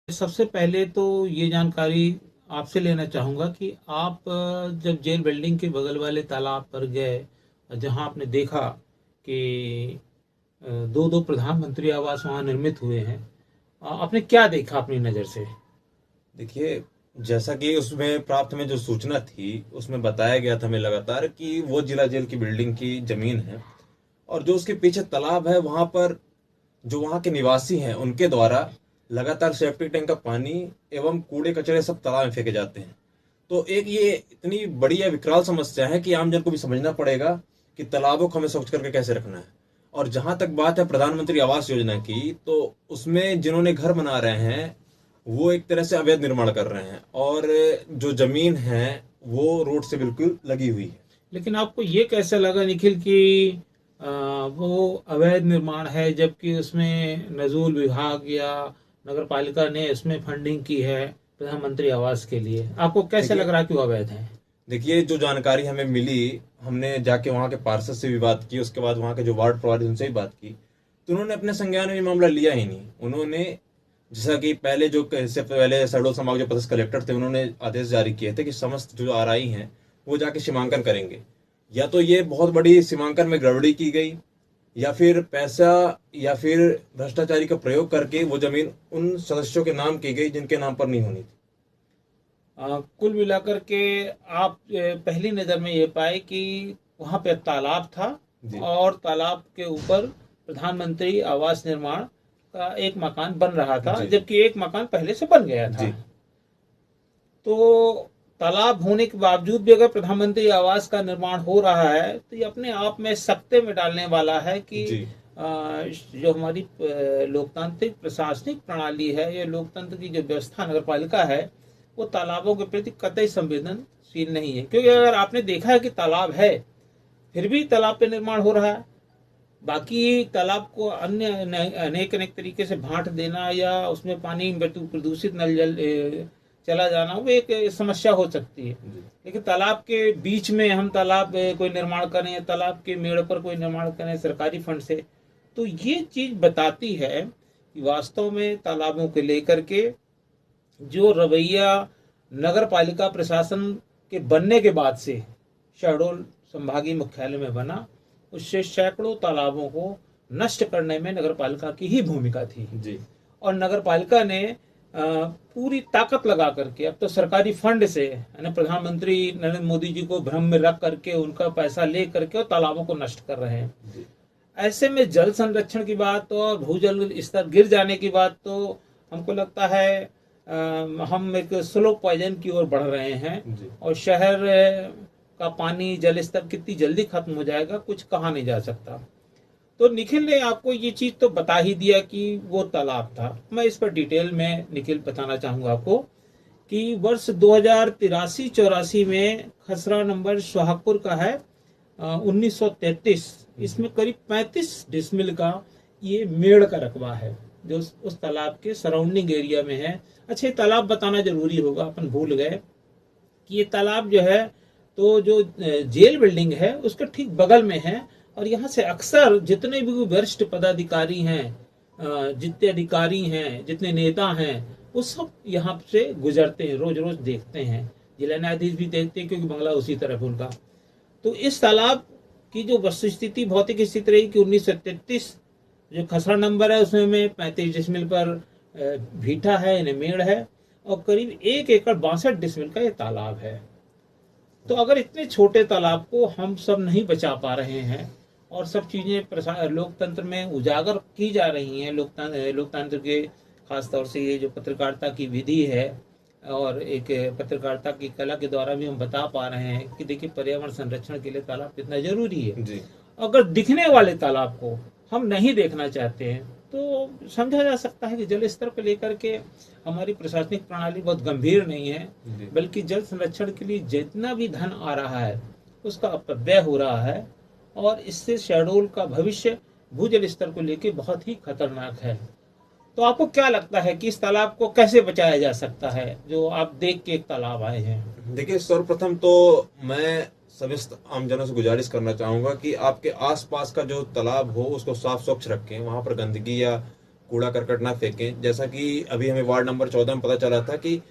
सबसे पहले तो ये जानकारी आपसे लेना चाहूँगा कि आप जब जेल बिल्डिंग के बगल वाले तालाब पर गए, जहाँ आपने देखा कि दो दो प्रधानमंत्री आवास वहाँ निर्मित हुए हैं, आपने क्या देखा अपनी नज़र से? देखिए, जैसा कि उसमें प्राप्त में जो सूचना थी उसमें बताया गया था हमें लगातार कि वो जिला जेल की बिल्डिंग की जमीन है और जो उसके पीछे तालाब है वहां पर जो वहां के निवासी हैं उनके द्वारा लगातार सेप्टिक टैंक का पानी एवं कूड़े कचरे सब तालाब में फेंके जाते हैं। तो एक ये इतनी बड़ी या विकराल समस्या है कि आम जन को भी समझना पड़ेगा कि तालाबों को हमें स्वच्छ करके कैसे रखना है। और जहां तक बात है प्रधानमंत्री आवास योजना की, तो उसमें जिन्होंने घर बना रहे हैं वो एक तरह से अवैध निर्माण कर रहे हैं और जो जमीन है वो रोड से बिल्कुल लगी हुई है। लेकिन आपको ये कैसे लगा निखिल कि अ, वो अवैध निर्माण है, जबकि उसमें नजूल विभाग या नगर पालिका ने इसमें फंडिंग की है प्रधानमंत्री आवास के लिए? आपको कैसे लग देखिए रहा है कि वो अवैध है? देखिए जो जानकारी हमें मिली, हमने जाके वहाँ के पार्षद से भी बात की, उसके बाद वहाँ के जो वार्ड प्रभारी उनसे भी बात की, तो उन्होंने अपने संज्ञान में ये मामला लिया ही नहीं। उन्होंने जैसा कि पहले जो इससे पहले शहडोल संभाग जो पदस्थ कलेक्टर थे उन्होंने आदेश जारी किए थे कि समस्त जो आरआई हैं वो जाके सीमांकन करेंगे। या तो ये बहुत बड़ी सीमांकन में गड़बड़ी की गई या फिर पैसा या फिर भ्रष्टाचारी का प्रयोग करके वो जमीन उन सदस्यों के नाम की गई जिनके नाम पर नहीं होनी थी। कुल मिलाकर के आप पहली नज़र में ये पाए कि वहाँ पे तालाब था जी। और तालाब के ऊपर प्रधानमंत्री आवास निर्माण का एक मकान बन रहा था, जी। जबकि एक मकान पहले से बन गया था। जी। तो तालाब होने के बावजूद भी अगर प्रधानमंत्री आवास का निर्माण हो रहा है तो ये अपने आप में सकते में डालने वाला है कि जी। जो हमारी लोकतांत्रिक प्रशासनिक प्रणाली है, या लोकतंत्र की जो व्यवस्था नगर पालिका है, वो तालाबों के प्रति कतई संवेदनशील नहीं है। क्योंकि जी। अगर आपने देखा है कि तालाब है, फिर भी तालाब पे निर्माण हो रहा है, बाकी तालाब को अन्य अनेक अनेक तरीके से भाट देना या उसमें पानी प्रदूषित नल जल चला जाना, वो एक समस्या हो सकती है। जी। लेकिन तालाब के बीच में हम तालाब कोई निर्माण करें या तालाब के मेड़ पर कोई निर्माण करें सरकारी फंड से, तो ये चीज बताती है कि वास्तव में तालाबों को लेकर के जो रवैया नगर पालिका प्रशासन के बनने के बाद से शहडोल संभागीय मुख्यालय में बना, उससे सैकड़ों तालाबों को नष्ट करने में नगर पालिका की ही भूमिका थी। जी। और नगर पालिका ने पूरी ताकत लगा करके, अब तो सरकारी फंड से, यानी प्रधानमंत्री नरेंद्र मोदी जी को भ्रम में रख करके उनका पैसा ले करके और तालाबों को नष्ट कर रहे हैं। जी। ऐसे में जल संरक्षण की बात और भूजल स्तर गिर जाने की बात, तो हमको लगता है हम एक स्लो पॉइजन की ओर बढ़ रहे हैं। जी। और शहर का पानी जल स्तर कितनी जल्दी खत्म हो जाएगा कुछ कहा नहीं जा सकता। तो निखिल ने आपको ये चीज तो बता ही दिया कि वो तालाब था। मैं इस पर डिटेल में निखिल बताना चाहूंगा आपको कि वर्ष 2083-84 में खसरा नंबर सोहागपुर का है, 1933। इसमें करीब 35 डिसमिल का ये मेड़ का रकबा है जो उस तालाब के सराउंडिंग एरिया में है। अच्छा, ये तालाब बताना जरूरी होगा, अपन भूल गए कि ये तालाब जो है, तो जो जेल बिल्डिंग है उसके ठीक बगल में है। और यहाँ से अक्सर जितने भी वरिष्ठ पदाधिकारी हैं, जितने अधिकारी हैं, जितने नेता हैं, वो सब यहाँ से गुजरते हैं, रोज रोज देखते हैं। जिला न्यायाधीश भी देखते हैं क्योंकि बंगला उसी तरफ उनका। तो इस तालाब की जो वस्तुस्थिति भौतिक स्थिति रही कि 1933 जो खसरा नंबर है उसमें में 35 डिसमिल पर भीटा है, यानी मेड़ है, और करीब 1 एकड़ 62 डिसमिल का ये तालाब है। तो अगर इतने छोटे तालाब को हम सब नहीं बचा पा रहे हैं और सब चीजें लोकतंत्र में उजागर की जा रही हैं, लोकतंत्र के खासतौर से ये जो पत्रकारिता की विधि है और एक पत्रकारिता की कला के द्वारा भी हम बता पा रहे हैं कि देखिए पर्यावरण संरक्षण के लिए तालाब कितना जरूरी है। जी। अगर दिखने वाले तालाब को हम नहीं देखना चाहते हैं तो समझा जा सकता है कि जल स्तर को लेकर के हमारी प्रशासनिक प्रणाली बहुत गंभीर नहीं है, जी। बल्कि जल संरक्षण के लिए जितना भी धन आ रहा है उसका अपव्यय हो रहा है। और इससे शहडोल का भविष्य भूजल स्तर को लेकर बहुत ही खतरनाक है। तो आपको क्या लगता है कि इस तालाब को कैसे बचाया जा सकता है, जो आप देख के एक तालाब आए हैं? देखिए, सर्वप्रथम तो मैं सभी आमजनों से गुजारिश करना चाहूंगा कि आपके आसपास का जो तालाब हो उसको साफ स्वच्छ रखें, वहां पर गंदगी या कूड़ा करकट ना फेंकें। जैसा कि अभी हमें वार्ड नंबर 14 में पता चला था कि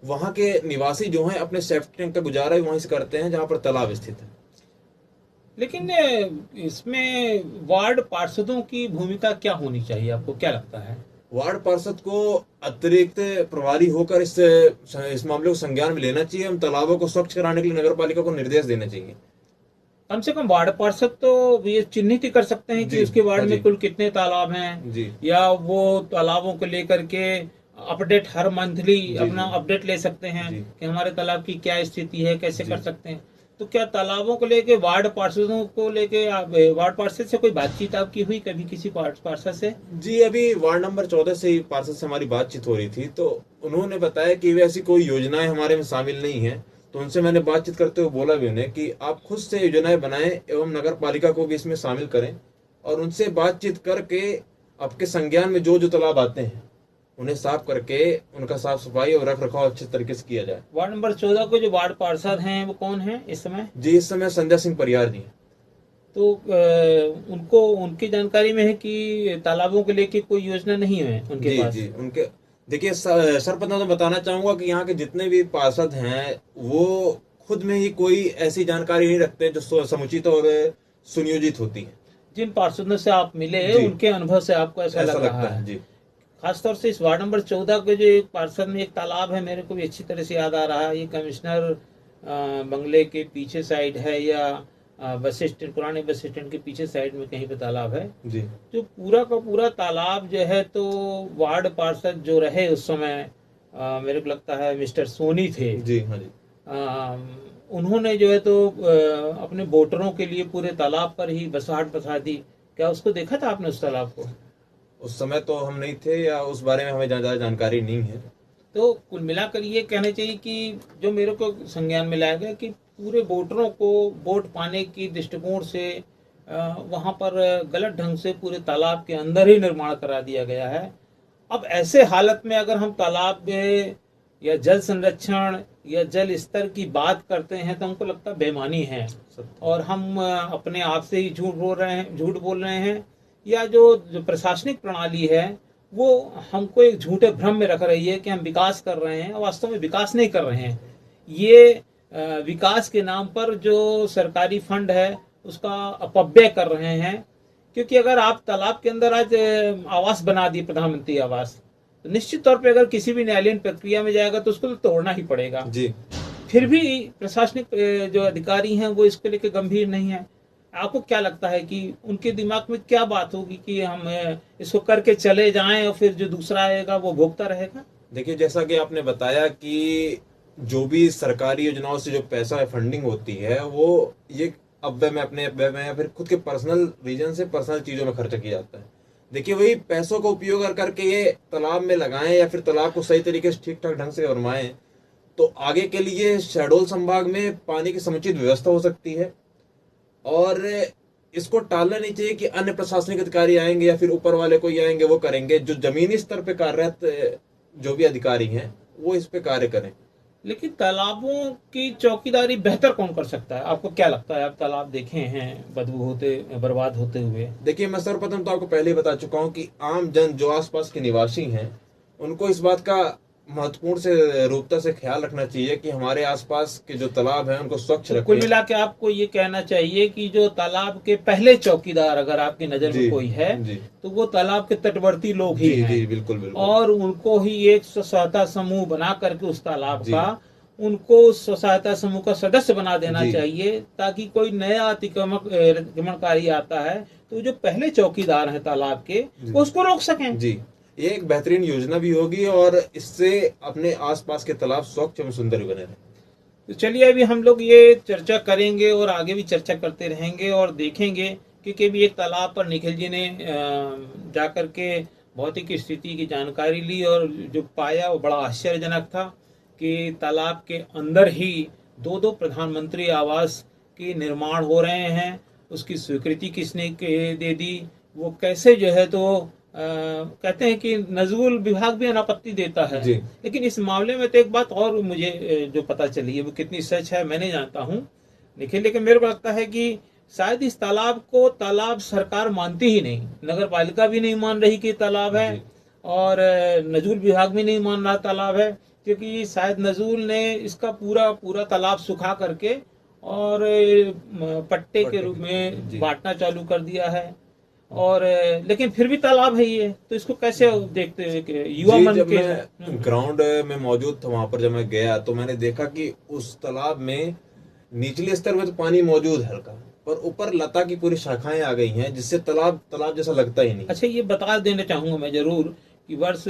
वहाँ के निवासी जो हैं अपने सेफ्टी टैंक का गुजारा भी वहीं से करते हैं जहाँ पर तालाब स्थित है। लेकिन इसमें वार्ड पार्षदों की भूमिका क्या होनी चाहिए, आपको क्या लगता है? वार्ड पार्षद को अतिरिक्त प्रभारी होकर इस मामले को संज्ञान में लेना चाहिए। हम तालाबों को स्वच्छ कराने के लिए नगर पालिका को निर्देश देने चाहिए। कम से कम वार्ड पार्षद तो ये चिन्हित ही कर सकते हैं कि जी, उसके वार्ड हाँ में जी, कुल कितने तालाब हैं, जी, या वो तालाबों को लेकर के अपडेट हर मंथली जी, अपना जी, अपडेट ले सकते हैं जी, कि हमारे तालाब की क्या स्थिति है, कैसे कर जी, सकते हैं। तो क्या तालाबों को लेके वार्ड पार्षदों को लेके वार्ड पार्षद से कोई बातचीत आपकी हुई कभी किसी पार्षद से? जी। अभी वार्ड नंबर 14 से ही पार्षद से हमारी बातचीत हो रही थी, तो उन्होंने बताया कि वे ऐसी कोई योजनाएं हमारे में शामिल नहीं है। तो उनसे मैंने बातचीत करते हुए बोला भी उन्हें कि आप खुद से योजनाएं बनाएं एवं नगर पालिका को भी इसमें शामिल करें, और उनसे बातचीत करके आपके संज्ञान में जो जो तालाब आते हैं उन्हें साफ करके उनका साफ सफाई और रख रखाव अच्छे तरीके से किया जाए। वार्ड नंबर 14 को जो वार्ड पार्षद हैं वो कौन है इस समय? जी, इस समय संजय सिंह परियार जी हैं। तो उनको उनकी जानकारी में है कि तालाबों को लेके कोई योजना नहीं है उनके जी, पास? जी, उनके देखिए सर्वप्रथम तो बताना चाहूंगा कि यहाँ के जितने भी पार्षद हैं वो खुद में ही कोई ऐसी जानकारी नहीं रखते जो समुचित और सुनियोजित होती है। जिन पार्षदों से आप मिले जी, उनके अनुभव से आपको ऐसा ऐसा लग रहा लगता है। है? जी, खासतौर से इस वार्ड नंबर 14 के जो एक पार्षद में एक तालाब है, मेरे को भी अच्छी तरह से याद आ रहा है। ये कमिश्नर बंगले के पीछे साइड है, या बस स्टैंड, पुराने बस स्टैंड के पीछे साइड में कहीं पे तालाब है। जी, जो पूरा का पूरा तालाब जो है, तो वार्ड पार्षद जो रहे उस समय, मेरे को लगता है मिस्टर सोनी थे। जी, हाँ जी। अ, उन्होंने जो है तो अपने वोटरों के लिए पूरे तालाब पर ही बसाहट बसा दी। क्या उसको देखा था आपने, उस तालाब को? उस समय तो हम नहीं थे, या उस बारे में हमें ज्यादा जानकारी नहीं है। तो कुल मिलाकर ये कहना चाहिए कि जो मेरे को संज्ञान में लाया गया कि पूरे वोटरों को वोट पाने की दृष्टिकोण से वहां पर गलत ढंग से पूरे तालाब के अंदर ही निर्माण करा दिया गया है। अब ऐसे हालत में अगर हम तालाब में या जल संरक्षण या जल स्तर की बात करते हैं तो हमको लगता है बेईमानी है, और हम अपने आप से ही झूठ बोल रहे हैं, या जो प्रशासनिक प्रणाली है वो हमको एक झूठे भ्रम में रख रही है कि हम विकास कर रहे हैं, और वास्तव में विकास नहीं कर रहे हैं। ये विकास के नाम पर जो सरकारी फंड है उसका अपव्यय कर रहे हैं। क्योंकि अगर आप तालाब के अंदर आज आवास बना दिए, प्रधानमंत्री आवास, तो निश्चित तौर पे अगर किसी भी न्यायालयीन प्रक्रिया में जाएगा तो उसको तो तोड़ना ही पड़ेगा। जी, फिर भी प्रशासनिक जो अधिकारी हैं वो इसको लेकर गंभीर नहीं है। आपको क्या लगता है कि उनके दिमाग में क्या बात होगी कि हम इसको करके चले जाएं और फिर जो दूसरा आएगा वो भोगता रहेगा? देखिए, जैसा कि आपने बताया कि जो भी सरकारी योजनाओं से जो पैसा फंडिंग होती है वो ये अव्यय में, अपने अव्यय में या फिर खुद के पर्सनल रीजन से पर्सनल चीजों में खर्चा किया जाता है। देखिए, वही पैसों का उपयोग करके ये तालाब में लगाएं या फिर तालाब को सही तरीके से ठीक ठाक ढंग से बनवाएं, तो आगे के लिए शहडोल संभाग में पानी की समुचित व्यवस्था हो सकती है। और इसको टालना नहीं चाहिए कि अन्य प्रशासनिक अधिकारी आएंगे या फिर ऊपर वाले कोई आएंगे वो करेंगे। जो जमीनी स्तर पे कार्यरत जो भी अधिकारी हैं वो इस पे कार्य करें। लेकिन तालाबों की चौकीदारी बेहतर कौन कर सकता है, आपको क्या लगता है? आप तालाब देखे हैं बदबू होते, बर्बाद होते हुए। देखिए, मैं सर्वप्रथम तो आपको पहले ही बता चुका हूँ कि आम जन जो आसपास के निवासी हैं उनको इस बात का महत्वपूर्ण से रूपता से ख्याल रखना चाहिए कि हमारे आसपास के जो तालाब हैं उनको स्वच्छ तो कुल रखें। मिला के आपको ये कहना चाहिए कि जो तालाब के पहले चौकीदार अगर आपकी नजर जी, में कोई है, जी, तो वो तालाब के तटवर्ती लोग ही जी, हैं। जी, बिल्कुल, बिल्कुल। और उनको ही एक स्व सहायता समूह बना करके उस तालाब जी, का, उनको उस स्व सहायता समूह का सदस्य बना देना जी, चाहिए, ताकि कोई नया अतिक्रमणकारी आता है तो जो पहले चौकीदार हैं तालाब के जी, वो उसको रोक सकें। जी, ये एक बेहतरीन योजना भी होगी और इससे अपने आसपास के तालाब स्वच्छ एवं सुंदर भी बने रहें। तो चलिए, अभी हम लोग ये चर्चा करेंगे और आगे भी चर्चा करते रहेंगे और देखेंगे, क्योंकि भी एक तालाब पर निखिल जी ने जाकर के भौतिक स्थिति की जानकारी ली, और जो पाया वो बड़ा आश्चर्यजनक था कि तालाब के अंदर ही दो प्रधानमंत्री आवास के निर्माण हो रहे हैं। उसकी स्वीकृति किसने दे दी, वो कैसे जो है तो कहते हैं कि नजरुल विभाग भी अनापत्ति देता है। जी, लेकिन इस मामले में तो एक बात और मुझे जो पता चली है, वो कितनी सच है मैं नहीं जानता हूँ निखिल, लेकिन मेरे को लगता है कि शायद इस तालाब को तालाब सरकार मानती ही नहीं, नगर पालिका भी नहीं मान रही कि तालाब है, जी, और नजूल विभाग भी नहीं मान रहा तालाब है, क्योंकि शायद नजूल ने इसका पूरा पूरा तालाब सुखा करके और पट्टे के रूप में जी। बांटना चालू कर दिया है। और लेकिन फिर भी तालाब है ये, तो इसको कैसे देखते हैं कि युवा जी, मन जब के मैं ग्राउंड में मौजूद था वहां पर, जब मैं गया तो मैंने देखा कि उस तालाब में निचले स्तर में तो पानी मौजूद है हल्का, पर ऊपर लता की पूरी शाखाएं आ गई हैं, जिससे तालाब तालाब जैसा लगता ही नहीं। अच्छा, ये बता देना चाहूंगा मैं जरूर कि वर्ष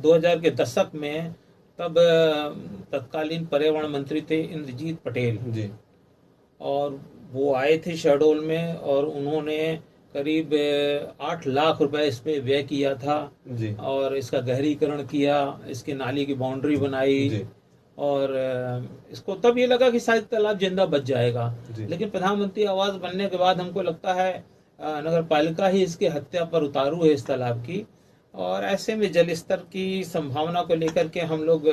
2000 के दशक में तब तत्कालीन पर्यावरण मंत्री थे इंद्रजीत पटेल, जी और वो आए थे शहडोल में और उन्होंने करीब 8 लाख रुपए इस पे व्यय किया था जी और इसका गहरीकरण किया, इसकी नाली की बाउंड्री बनाई जी और इसको तब ये लगा कि शायद तालाब जिंदा बच जाएगा। जी। लेकिन प्रधानमंत्री आवास बनने के बाद हमको लगता है नगर पालिका ही इसकी हत्या पर उतारू है इस तालाब की। और ऐसे में जल स्तर की संभावना को लेकर के हम लोग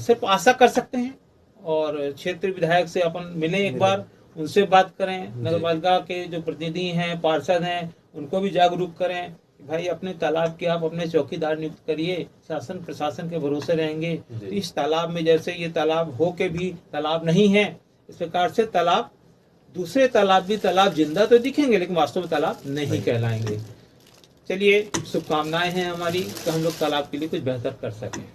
सिर्फ आशा कर सकते हैं और क्षेत्रीय विधायक से अपन मिले एक बार, उनसे बात करें, नगर पालिका के जो प्रतिनिधि हैं, पार्षद हैं, उनको भी जागरूक करें। भाई अपने तालाब के आप अपने चौकीदार नियुक्त करिए, शासन प्रशासन के भरोसे रहेंगे तो इस तालाब में, जैसे ये तालाब हो के भी तालाब नहीं है, इस प्रकार से तालाब, दूसरे तालाब भी तालाब जिंदा तो दिखेंगे लेकिन वास्तव में तालाब नहीं कहलाएंगे। चलिए, शुभकामनाएं हैं हमारी कि हम लोग तालाब के लिए कुछ बेहतर कर सकें।